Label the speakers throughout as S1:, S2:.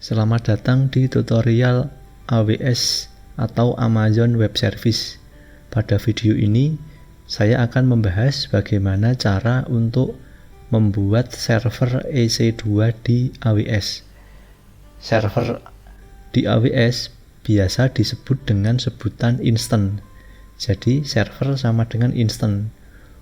S1: Selamat datang di tutorial AWS atau Amazon Web Service. Pada video ini, saya akan membahas bagaimana cara untuk membuat server EC2 di AWS. Server di AWS biasa disebut dengan sebutan instant. Jadi, server sama dengan instant.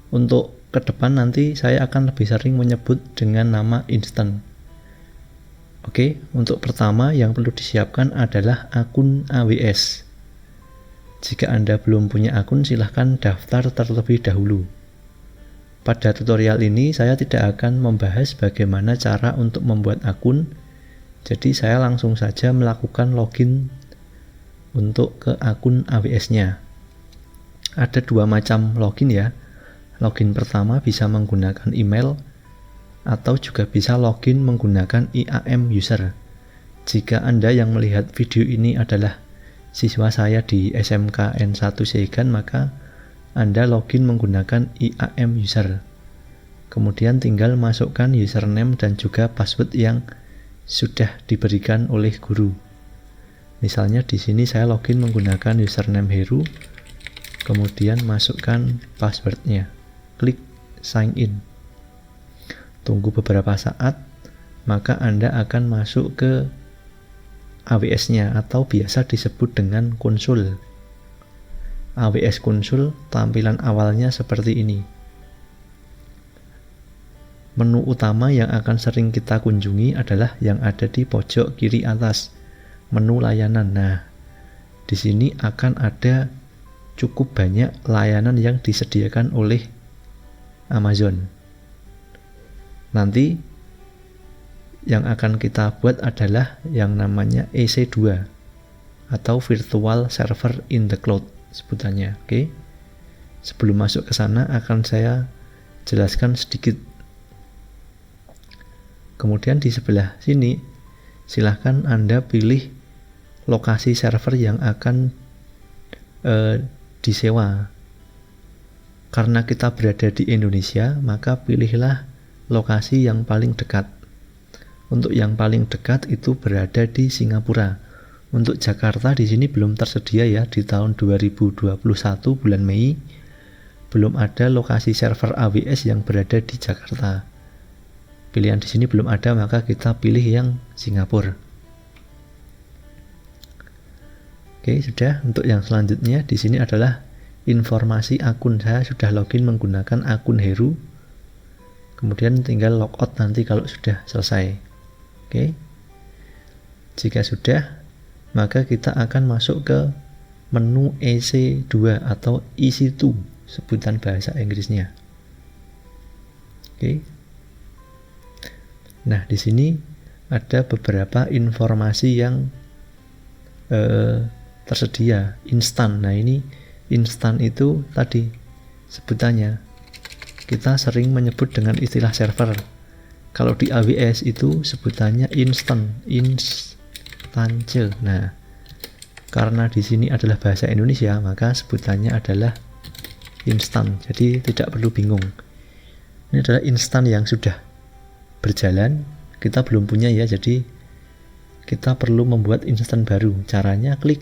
S1: Untuk ke depan nanti saya akan lebih sering menyebut dengan nama instant. Oke, untuk pertama yang perlu disiapkan adalah akun AWS. Jika Anda belum punya akun, silahkan daftar terlebih dahulu. Pada tutorial ini, saya tidak akan membahas bagaimana cara untuk membuat akun, jadi saya langsung saja melakukan login untuk ke akun AWS-nya. Ada dua macam login ya. Login pertama bisa menggunakan email, atau juga bisa login menggunakan IAM user. Jika Anda yang melihat video ini adalah siswa saya di SMK N1 Segan, maka Anda login menggunakan IAM user. Kemudian tinggal masukkan username dan juga password yang sudah diberikan oleh guru. Misalnya di sini saya login menggunakan username Heru, kemudian masukkan passwordnya. Klik sign in. Tunggu beberapa saat, maka Anda akan masuk ke AWS-nya atau biasa disebut dengan konsul. AWS konsul tampilan awalnya seperti ini. Menu utama yang akan sering kita kunjungi adalah yang ada di pojok kiri atas, menu layanan. Nah, di sini akan ada cukup banyak layanan yang disediakan oleh Amazon. Nanti yang akan kita buat adalah yang namanya EC2 atau Virtual Server in the Cloud sebutannya. Oke. Sebelum masuk ke sana akan saya jelaskan sedikit. Kemudian di sebelah sini silahkan Anda pilih lokasi server yang akan disewa. Karena kita berada di Indonesia, maka pilihlah lokasi yang paling dekat. Untuk yang paling dekat itu berada di Singapura. Untuk Jakarta di sini belum tersedia ya, di tahun 2021 bulan Mei belum ada lokasi server AWS yang berada di Jakarta. Pilihan di sini belum ada, maka kita pilih yang Singapura. Oke, sudah. Untuk yang selanjutnya di sini adalah informasi akun. Saya sudah login menggunakan akun Heru. Kemudian tinggal logout nanti kalau sudah selesai. Oke. Jika sudah, maka kita akan masuk ke menu EC2 atau EC2 sebutan bahasa Inggrisnya. Oke. Nah, di sini ada beberapa informasi yang tersedia instan. Nah, ini instan itu tadi sebutannya. Kita sering menyebut dengan istilah server. Kalau di AWS itu sebutannya instance. Nah, karena di sini adalah bahasa Indonesia, maka sebutannya adalah instan. Jadi tidak perlu bingung. Ini adalah instan yang sudah berjalan. Kita belum punya ya, jadi kita perlu membuat instan baru. Caranya klik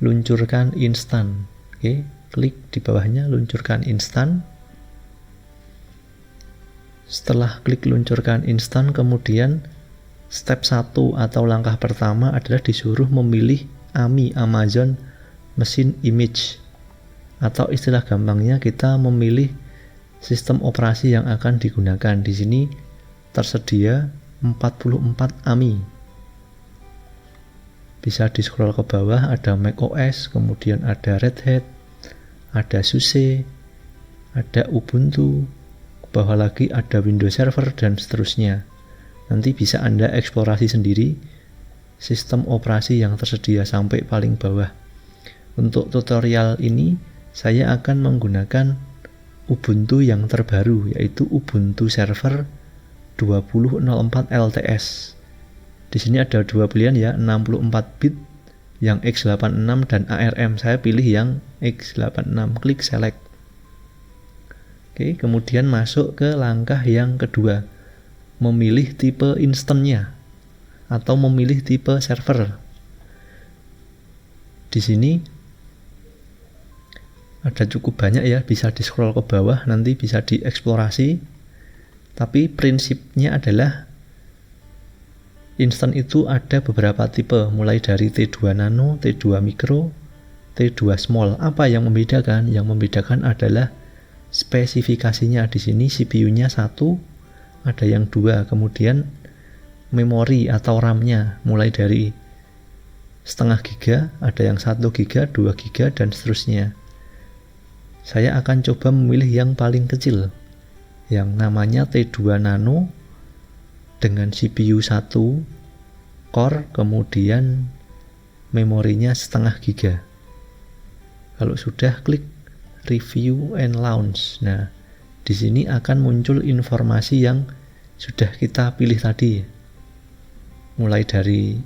S1: luncurkan instan. Oke, klik di bawahnya luncurkan instan. Setelah klik luncurkan instan, kemudian step 1 atau langkah pertama adalah disuruh memilih AMI, Amazon Machine Image, atau istilah gampangnya kita memilih sistem operasi yang akan digunakan. Di sini tersedia 44 AMI. Bisa di scroll ke bawah, ada macOS, kemudian ada Red Hat, ada SUSE, ada Ubuntu, bawah lagi ada Windows Server dan seterusnya. Nanti bisa Anda eksplorasi sendiri sistem operasi yang tersedia sampai paling bawah. Untuk tutorial ini saya akan menggunakan Ubuntu yang terbaru, yaitu Ubuntu Server 20.04 LTS. Di sini ada dua pilihan ya, 64 bit yang x86 dan ARM. Saya pilih yang x86. Klik select. Oke, kemudian masuk ke langkah yang kedua, memilih tipe instannya. atau memilih tipe server. Di sini ada cukup banyak ya, bisa di scroll ke bawah, nanti bisa dieksplorasi. Tapi prinsipnya adalah instan itu ada beberapa tipe, mulai dari T2 nano, T2 micro, T2 small. Apa yang membedakan? Yang membedakan adalah spesifikasinya. Di sini CPU-nya 1, ada yang 2, kemudian memori atau RAM-nya mulai dari setengah giga, ada yang 1 giga, 2 giga, dan seterusnya. Saya akan coba memilih yang paling kecil, yang namanya T2 nano dengan CPU 1 core, kemudian memorinya setengah giga. Kalau sudah, klik review and launch. Nah, di sini akan muncul informasi yang sudah kita pilih tadi. Mulai dari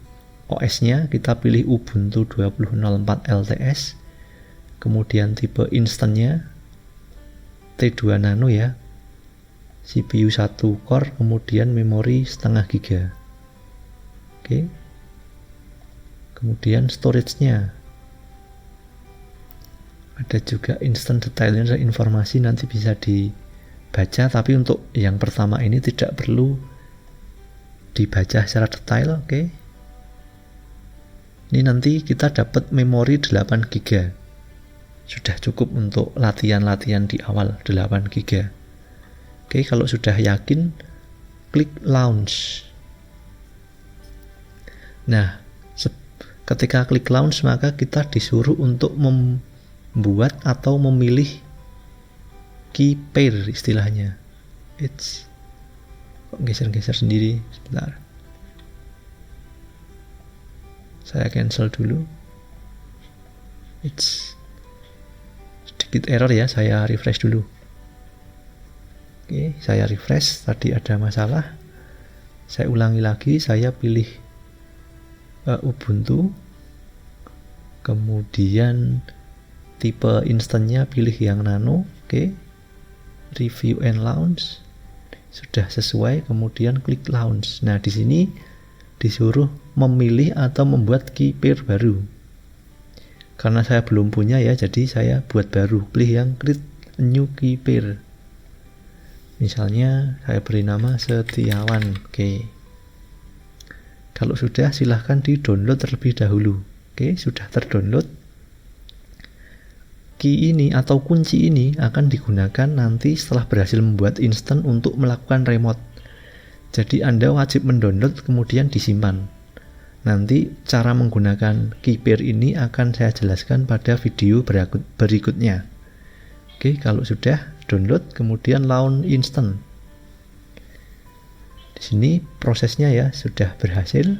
S1: OS-nya kita pilih Ubuntu 20.04 LTS, kemudian tipe instannya T2 nano ya, CPU 1 core, kemudian memori setengah giga. Oke. Kemudian storage-nya. Ada juga instant detailnya, informasi nanti bisa dibaca, tapi untuk yang pertama ini tidak perlu dibaca secara detail. Oke. Ini nanti kita dapat memori 8 giga. Sudah cukup untuk latihan-latihan di awal, 8 giga. Oke, kalau sudah yakin, klik launch. Nah, ketika klik launch, maka kita disuruh untuk membuat atau memilih key pair istilahnya. Kok geser-geser sendiri? Sebentar. Saya cancel dulu. Sedikit error ya, saya refresh dulu. Oke, saya refresh, tadi ada masalah. Saya ulangi lagi, saya pilih Ubuntu. Kemudian tipe instannya pilih yang nano. Oke. Review and launch. Sudah sesuai, kemudian klik launch. Nah, di sini disuruh memilih atau membuat key pair baru. Karena saya belum punya ya, jadi saya buat baru. Pilih yang create a new key pair. Misalnya saya beri nama Setiawan. Oke. Kalau sudah, silahkan di-download terlebih dahulu. Oke, sudah terdownload. Key ini atau kunci ini akan digunakan nanti setelah berhasil membuat instan untuk melakukan remote. Jadi Anda wajib mendownload kemudian disimpan. Nanti cara menggunakan key pair ini akan saya jelaskan pada video berikutnya. Oke, kalau sudah download kemudian launch instant. Di sini prosesnya ya sudah berhasil.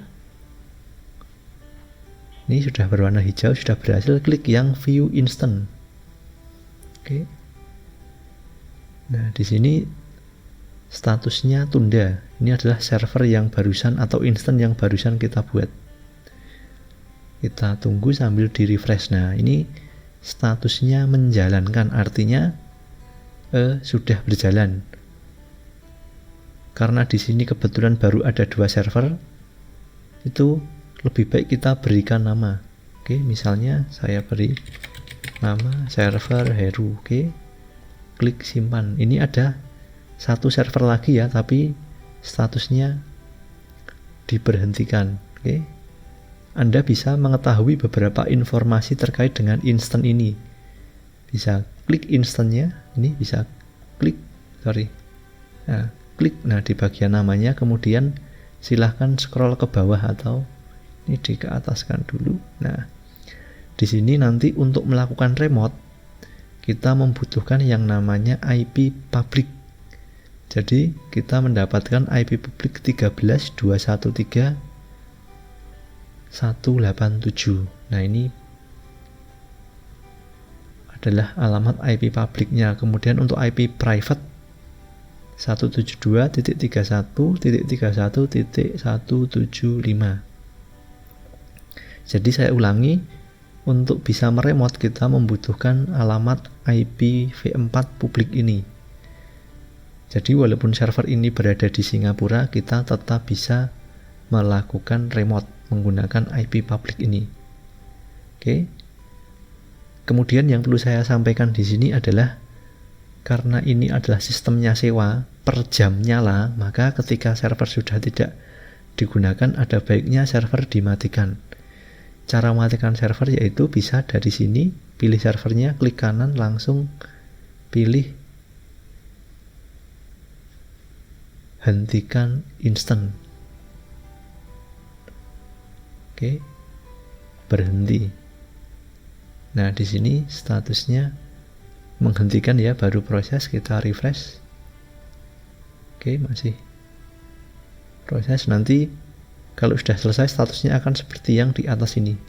S1: Ini sudah berwarna hijau, sudah berhasil. Klik yang view instant. Oke. Nah, di sini statusnya tunda. Ini adalah server yang barusan atau instan yang barusan kita buat. Kita tunggu sambil di refresh. Nah, ini statusnya menjalankan, artinya sudah berjalan. Karena di sini kebetulan baru ada 2 server, itu lebih baik kita berikan nama. Oke, misalnya saya beri nama server Heru. Oke, klik simpan. Ini ada 1 server lagi ya, tapi statusnya diberhentikan. Oke, Anda bisa mengetahui beberapa informasi terkait dengan instan ini. Bisa klik instannya, ini bisa klik, klik. Nah, di bagian namanya, kemudian silahkan scroll ke bawah atau ini di ke ataskan dulu. Nah, di sini nanti untuk melakukan remote kita membutuhkan yang namanya IP public. Jadi kita mendapatkan IP public 13.213.187. Nah, ini adalah alamat IP publiknya. Kemudian untuk IP private 172.31.31.175. Jadi saya ulangi, untuk bisa meremote kita membutuhkan alamat IPv4 publik ini. Jadi walaupun server ini berada di Singapura, kita tetap bisa melakukan remote menggunakan IP public ini. Oke. Kemudian yang perlu saya sampaikan di sini adalah karena ini adalah sistemnya sewa per jam nyala, maka ketika server sudah tidak digunakan ada baiknya server dimatikan. Cara mematikan server yaitu bisa dari sini, pilih servernya, klik kanan, langsung pilih hentikan instan. Oke, berhenti. Nah, di sini statusnya menghentikan ya, baru proses, kita refresh. Oke, masih proses. Nanti kalau sudah selesai statusnya akan seperti yang di atas ini,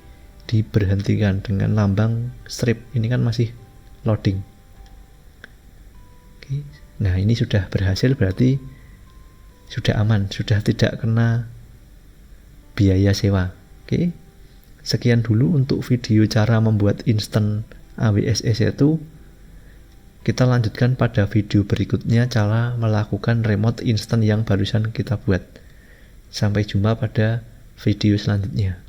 S1: diberhentikan dengan lambang strip. Ini kan masih loading. Oke. Nah, ini sudah berhasil, berarti sudah aman, sudah tidak kena biaya sewa. Oke. Sekian dulu untuk video cara membuat instant AWS EC2. Kita lanjutkan pada video berikutnya cara melakukan remote instant yang barusan kita buat. Sampai jumpa pada video selanjutnya.